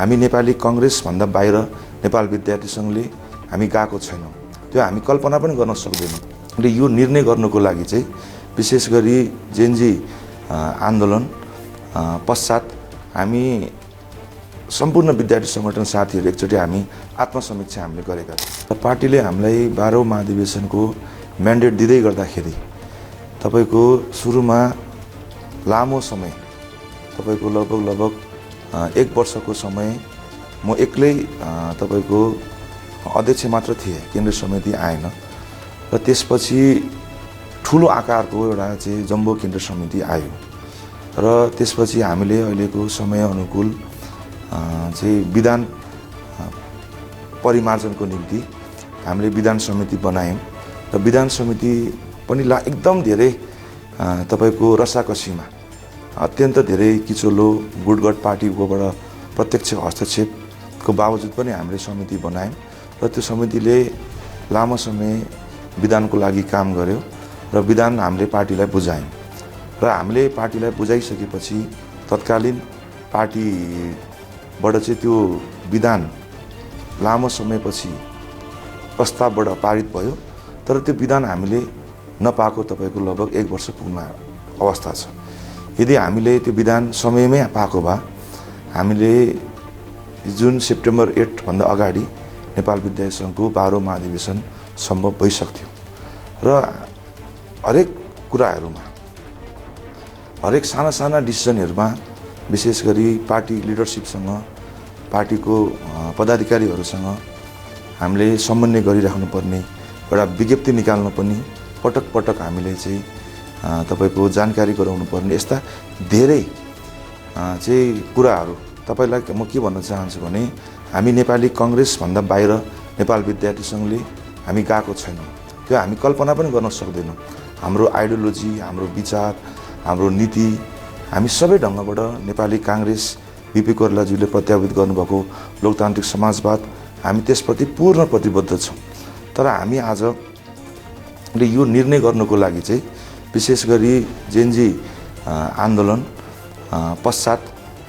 हामी नेपाली कांग्रेस भन्दा बाहिर नेपाल विद्यार्थी संघले हामी गएको छैनौं। त्यो हामी कल्पना पनि गर्न सक्दैनौं। र यो निर्णय गर्नको लागि चाहिँ विशेष गरी जेनजी आन्दोलन पश्चात हामी सम्पूर्ण विद्यार्थी संगठन साथीहरु एकचोटी हामी आत्मसमीक्षा हामीले गरेका थियौं। पार्टीले हामीलाई 12औं महाधिवेशनको म्यान्डेट दिँदै गर्दाखेरि तपाईको सुरुमा लामो समय तपाईको लगभग 1 वर्षको समय म एक्लै तपाईको अध्यक्ष मात्र थिए, केन्द्रीय समिति आएन। र त्यसपछि ठूलो आकारको एउटा चाहिँ जम्बो केन्द्रीय समिति आयो र त्यसपछि हामीले अहिलेको समय अनुकूल चाहिँ विधान परिमार्जनको निम्ति हामीले विधान समिति बनायौं र विधान समिति पनि एकदम धेरै तपाईको रसाकसीमा अत्यन्त धेरै किचोलो गुटगट पार्टीकोबाट प्रत्यक्ष हस्तक्षेपको बावजुद पनि हामीले समिति बनायौं र त्यो समितिले लामो समय विधानको लागि काम गर्यो र विधान हामीले पार्टीलाई बुझायौं र हामीले पार्टीलाई बुझाइसकेपछि तत्कालीन पार्टीबाट चाहिँ त्यो विधान लामो समयपछि प्रस्तावबाट पारित भयो। तर त्यो विधान हामीले नपाएको तपाईको लगभग 1 वर्ष पुग्ने अवस्था छ। यदि हामीले त्यो विधान समयमै पाएको भए हामीले जुन सेप्टेम्बर 8 भन्दा अगाडि नेपाल विद्यार्थी संघको 12औं महाधिवेशन सम्भव भइसक्थ्यो र हरेक कुराहरुमा हरेक साना डिसिजनहरुमा विशेष गरी पार्टी लिडरशिपसँग पार्टीको पदाधिकारीहरुसँग हामीले समन्वय गरिराख्नु पर्ने एउटा विज्ञप्ति निकाल्न पनि पटक हामीले चाहिँ तपाईको जानकारी गराउनु पर्ने यस्ता धेरै चाहिँ कुराहरु तपाईलाई म के भन्न चाहन्छु भने हामी नेपाली कांग्रेस भन्दा बाहिर नेपाल विद्यार्थी संघले हामी गएको छैनौं। त्यो हामी कल्पना पनि गर्न सक्दैनौं। हाम्रो आइडियोलोजी, हाम्रो विचार, हाम्रो नीति हामी सबै ढंगबाट नेपाली कांग्रेस बीपी कोइरालाज्यूले प्रत्याभूत गर्नुभएको लोकतान्त्रिक समाजवाद हामी त्यसप्रति पूर्ण प्रतिबद्ध छौं। तर हामी आज यो निर्णय गर्नको लागि चाहिँ विशेष गरी जेनजी आन्दोलन पश्चात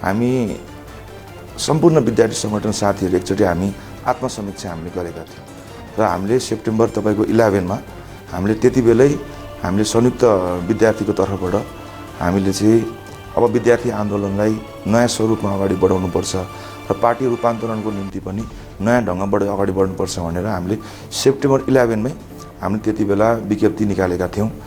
हामी सम्पूर्ण विद्यार्थी संगठन साथीहरु एकचोटी हामी आत्मसमीक्षा हामीले गरेका थियौं र हामीले सेप्टेम्बर तपाईको 11 मा हामीले त्यतिबेलै हामीले संयुक्त विद्यार्थीको तर्फबाट हामीले चाहिँ अब विद्यार्थी आन्दोलनलाई नयाँ स्वरूपमा अगाडि बढाउनु पर्छ र पार्टी रूपान्तरणको निम्ति पनि नयाँ ढंगबाट अगाडि बढ्नु पर्छ भनेर हामीले सेप्टेम्बर 11 मै हामीले त्यतिबेला विज्ञप्ति निकालेका थियौं।